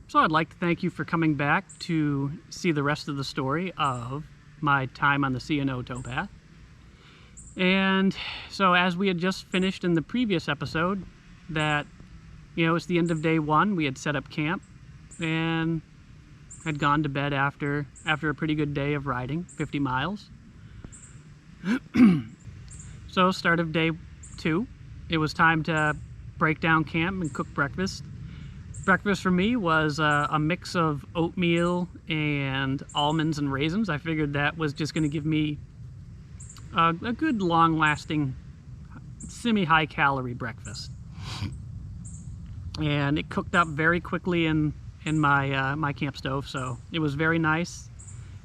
So I'd like to thank you for coming back to see the rest of the story of my time on the C&O Tow Path. And so as we had just finished in the previous episode, that, it's the end of day one, we had set up camp and had gone to bed after a pretty good day of riding, 50 miles. So start of day two, it was time to break down camp and cook breakfast. Breakfast for me was a mix of oatmeal and almonds and raisins. I figured that was just going to give me a good, long-lasting, semi-high calorie breakfast. And it cooked up very quickly in my my camp stove, so it was very nice.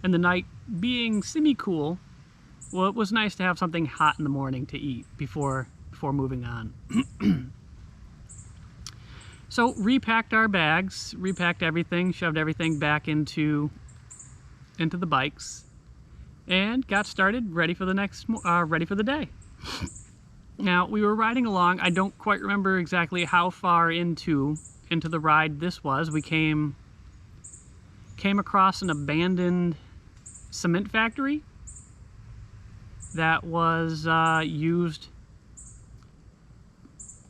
And the night being semi-cool, well, it was nice to have something hot in the morning to eat before moving on. So repacked our bags, repacked everything, shoved everything back into the bikes, and got started, ready for the day. Now we were riding along. I don't quite remember exactly how far into the ride this was. We came across an abandoned cement factory that was used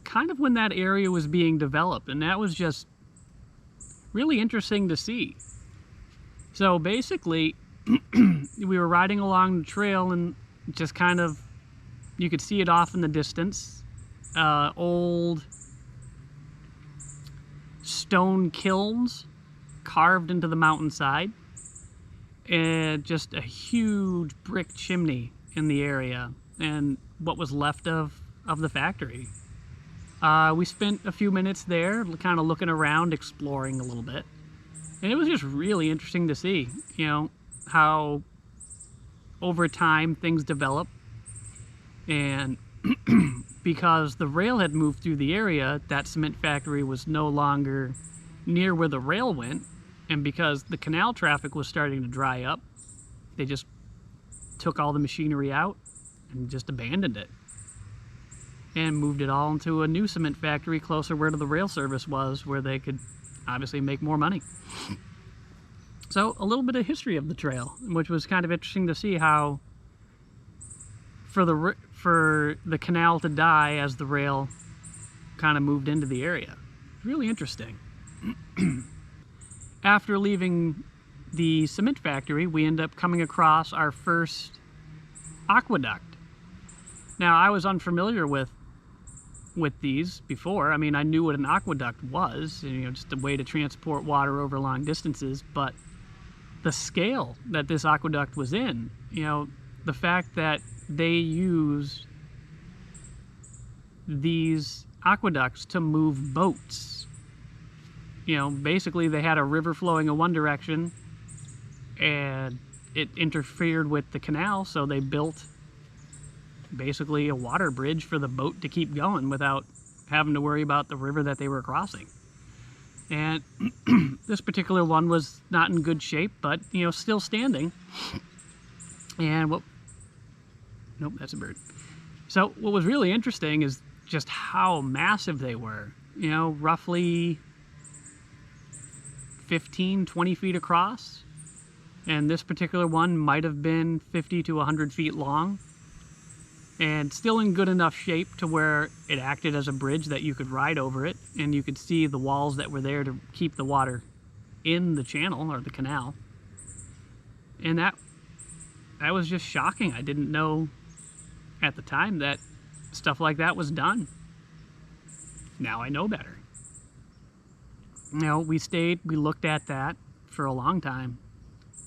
kind of when that area was being developed, and that was just really interesting to see. So basically, we were riding along the trail, and just kind of, you could see it off in the distance. Old stone kilns carved into the mountainside, and just a huge brick chimney in the area, and what was left of the factory. We spent a few minutes there, kind of looking around, exploring a little bit. And it was just really interesting to see, how over time things develop. And because the rail had moved through the area, that cement factory was no longer near where the rail went. And because the canal traffic was starting to dry up, they just took all the machinery out and just abandoned it, and moved it all into a new cement factory closer where the rail service was, where they could obviously make more money. So a little bit of history of the trail, which was kind of interesting to see how for the canal to die as the rail kind of moved into the area. Really interesting. After leaving the cement factory, we ended up coming across our first aqueduct. Now, I was unfamiliar with these before. I mean, I knew what an aqueduct was, just a way to transport water over long distances, but the scale that this aqueduct was in, the fact that they used these aqueducts to move boats. Basically they had a river flowing in one direction and it interfered with the canal, so they built basically a water bridge for the boat to keep going without having to worry about the river that they were crossing. And this particular one was not in good shape, but still standing. And nope, that's a bird. So what was really interesting is just how massive they were. Roughly 15-20 feet across, and this particular one might have been 50 to 100 feet long, and still in good enough shape to where it acted as a bridge that you could ride over it, and you could see the walls that were there to keep the water in the channel or the canal. And that was just shocking. I didn't know at the time that stuff like that was done. Now I know better. We looked at that for a long time,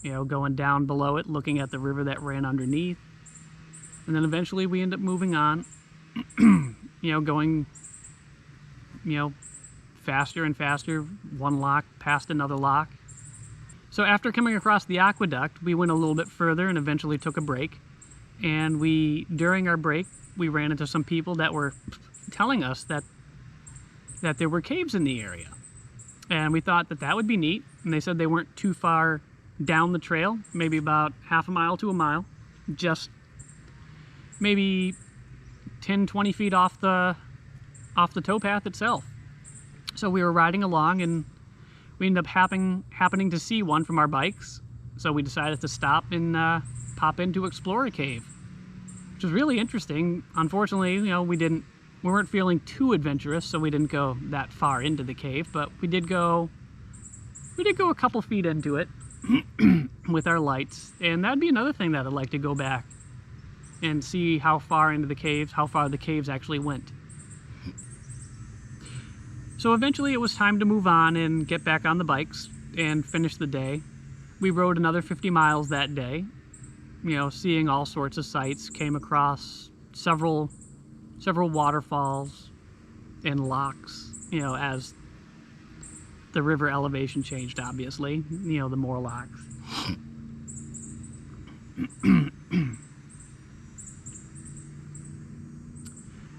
going down below it, looking at the river that ran underneath. And then eventually we end up moving on, going, faster and faster, one lock past another lock. So after coming across the aqueduct, we went a little bit further and eventually took a break. And during our break, we ran into some people that were telling us that there were caves in the area. And we thought that would be neat. And they said they weren't too far down the trail, maybe about half a mile to a mile, just maybe 10-20 feet off the towpath itself. So we were riding along, and we ended up happening to see one from our bikes, so we decided to stop and pop in to explore a cave, which was really interesting. Unfortunately, you know, we weren't feeling too adventurous, so we didn't go that far into the cave, but we did go a couple feet into it with our lights, and that'd be another thing that I'd like to go back and see how far into the caves, how far the caves actually went. So eventually it was time to move on and get back on the bikes and finish the day. We rode another 50 miles that day, you know, seeing all sorts of sights, came across several waterfalls and locks, you know, as the river elevation changed, obviously, you know, the more locks.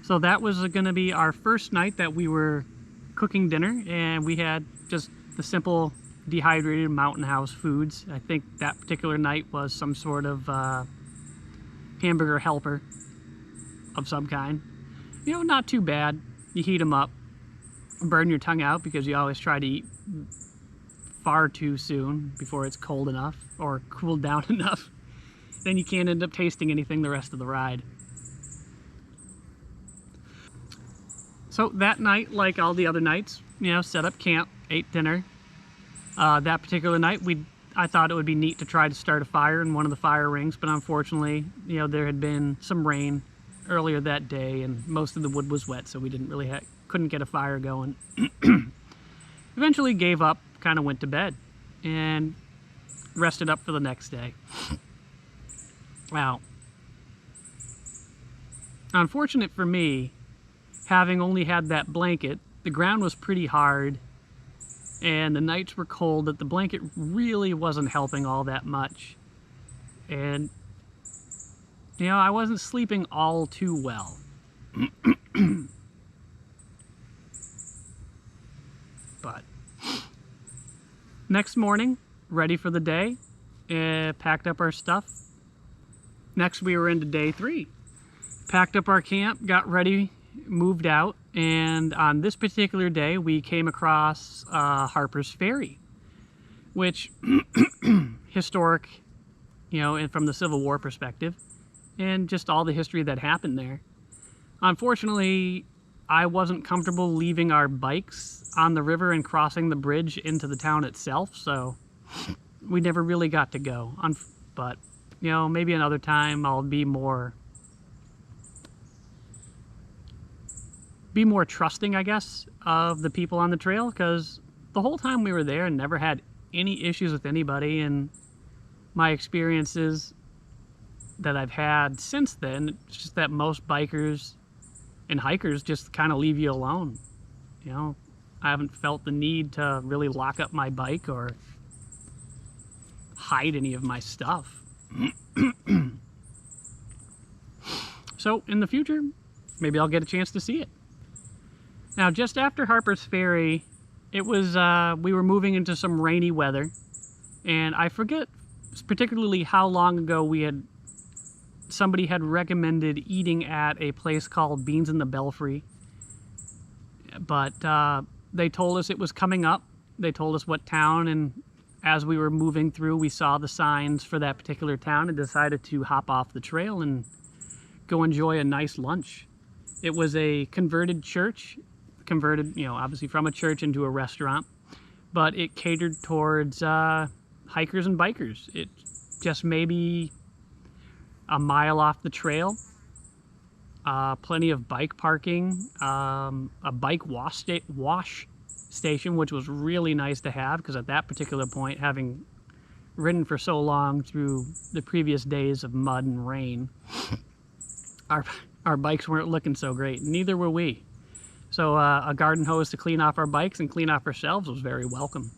So that was going to be our first night that we were cooking dinner, and we had just the simple dehydrated mountain house foods. I think that particular night was some sort of hamburger helper of some kind. You know, not too bad. You heat them up, burn your tongue out because you always try to eat far too soon before it's cold enough or cooled down enough. Then you can't end up tasting anything the rest of the ride. So that night, like all the other nights, you know, set up camp, ate dinner. That particular night, I thought it would be neat to try to start a fire in one of the fire rings, but unfortunately, you know, there had been some rain earlier that day and most of the wood was wet, so we didn't really couldn't get a fire going. Eventually gave up, kind of went to bed and rested up for the next day. Wow. Unfortunate for me, having only had that blanket, the ground was pretty hard and the nights were cold, that the blanket really wasn't helping all that much. And, you know, I wasn't sleeping all too well. But next morning, ready for the day, packed up our stuff. Next we were into day 3. Packed up our camp, got ready, moved out, and on this particular day we came across Harper's Ferry, which historic, you know, and from the Civil War perspective, and just all the history that happened there. Unfortunately, I wasn't comfortable leaving our bikes on the river and crossing the bridge into the town itself, so we never really got to go. But, you know, maybe another time I'll be more trusting, I guess, of the people on the trail, because the whole time we were there and never had any issues with anybody, and my experiences that I've had since then, it's just that most bikers and hikers just kind of leave you alone. You know, I haven't felt the need to really lock up my bike or hide any of my stuff. So in the future, maybe I'll get a chance to see it. Now, just after Harper's Ferry, it was, we were moving into some rainy weather, and I forget particularly how long ago somebody had recommended eating at a place called Beans in the Belfry, but they told us it was coming up. They told us what town, and as we were moving through, we saw the signs for that particular town and decided to hop off the trail and go enjoy a nice lunch. It was a converted church, converted, you know, obviously from a church into a restaurant, but it catered towards hikers and bikers. It just maybe a mile off the trail, plenty of bike parking, a bike wash station, which was really nice to have, because at that particular point, having ridden for so long through the previous days of mud and rain, our bikes weren't looking so great. Neither were we. So a garden hose to clean off our bikes and clean off ourselves was very welcome.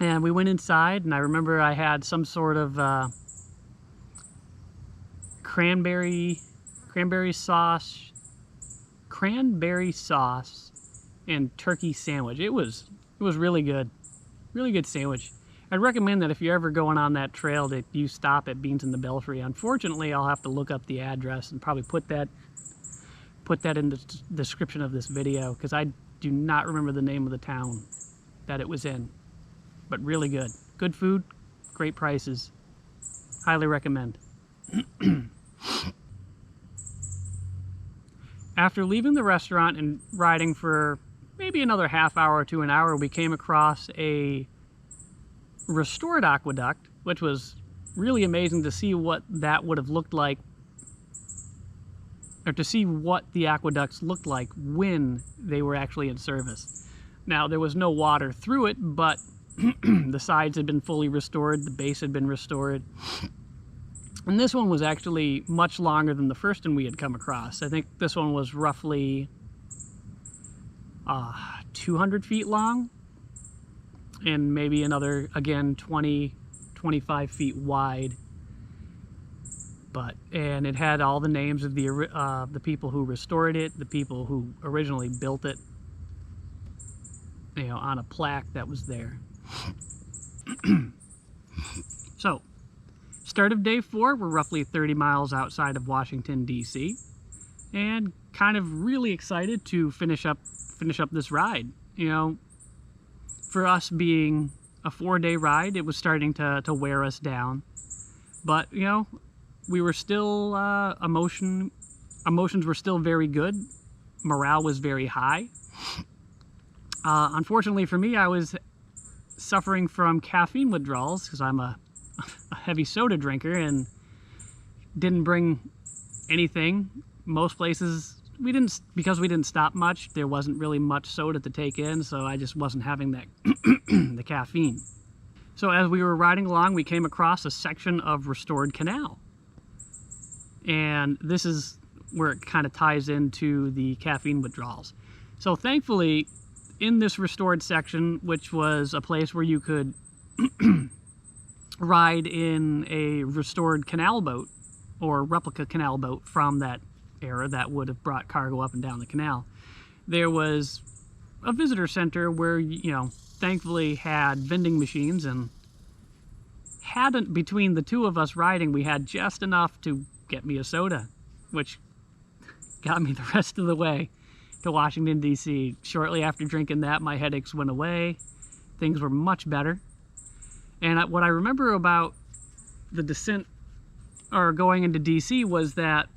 And we went inside, and I remember I had some sort of cranberry sauce and turkey sandwich. It was really good. Really good sandwich. I'd recommend that if you're ever going on that trail that you stop at Beans in the Belfry. Unfortunately, I'll have to look up the address and probably put that in the description of this video, because I do not remember the name of the town that it was in, but really good. Good food, great prices. Highly recommend. After leaving the restaurant and riding for maybe another half hour to an hour, we came across a restored aqueduct, which was really amazing to see what that would have looked like, or to see what the aqueducts looked like when they were actually in service. Now, there was no water through it, but the sides had been fully restored, the base had been restored. And this one was actually much longer than the first one we had come across. I think this one was roughly 200 feet long, and maybe another, again, 25 feet wide. And it had all the names of the people who restored it, the people who originally built it, on a plaque that was there. So, start of day 4, we're roughly 30 miles outside of Washington, D.C., and kind of really excited to finish up this ride. For us being a 4-day ride, it was starting to wear us down. But, we were still, emotions were still very good. Morale was very high. Unfortunately for me, I was suffering from caffeine withdrawals because I'm a heavy soda drinker and didn't bring anything. Most places, because we didn't stop much, there wasn't really much soda to take in, so I just wasn't having that the caffeine. So as we were riding along, we came across a section of restored canal. And this is where it kind of ties into the caffeine withdrawals. So thankfully, in this restored section, which was a place where you could ride in a restored canal boat or replica canal boat from that era that would have brought cargo up and down the canal, there was a visitor center where, thankfully had vending machines, and between the two of us riding, we had just enough to get me a soda, which got me the rest of the way to Washington, D.C. Shortly after drinking that, my headaches went away. Things were much better. And what I remember about the descent, or going into D.C., was that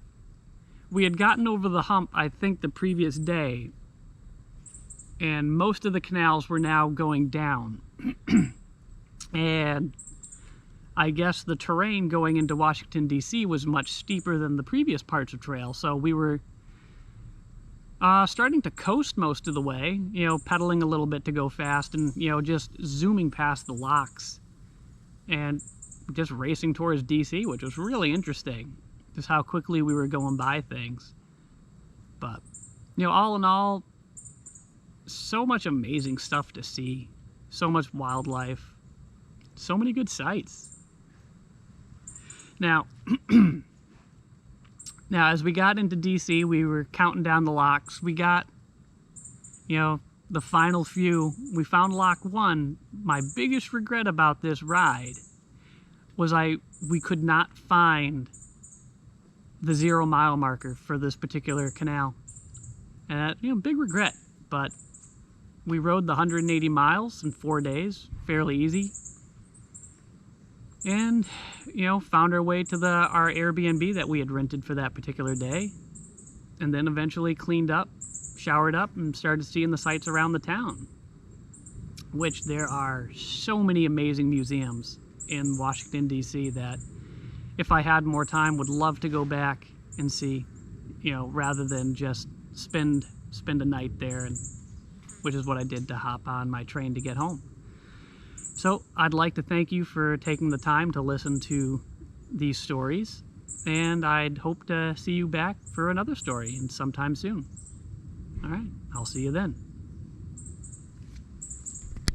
we had gotten over the hump, I think, the previous day, and most of the canals were now going down. And I guess the terrain going into Washington, D.C. was much steeper than the previous parts of trail, so we were starting to coast most of the way, pedaling a little bit to go fast, and, just zooming past the locks and just racing towards D.C., which was really interesting, just how quickly we were going by things. But, all in all, so much amazing stuff to see, so much wildlife, so many good sights. Now, as we got into D.C., we were counting down the locks. We got, the final few. We found lock 1. My biggest regret about this ride was we could not find the 0 mile marker for this particular canal. And, big regret. But we rode the 180 miles in 4 days, fairly easy. And, found our way to our Airbnb that we had rented for that particular day. And then eventually cleaned up, showered up, and started seeing the sights around the town. Which there are so many amazing museums in Washington, D.C. that if I had more time, would love to go back and see, rather than just spend a night there, which is what I did to hop on my train to get home. So I'd like to thank you for taking the time to listen to these stories, and I'd hope to see you back for another story sometime soon. All right, I'll see you then.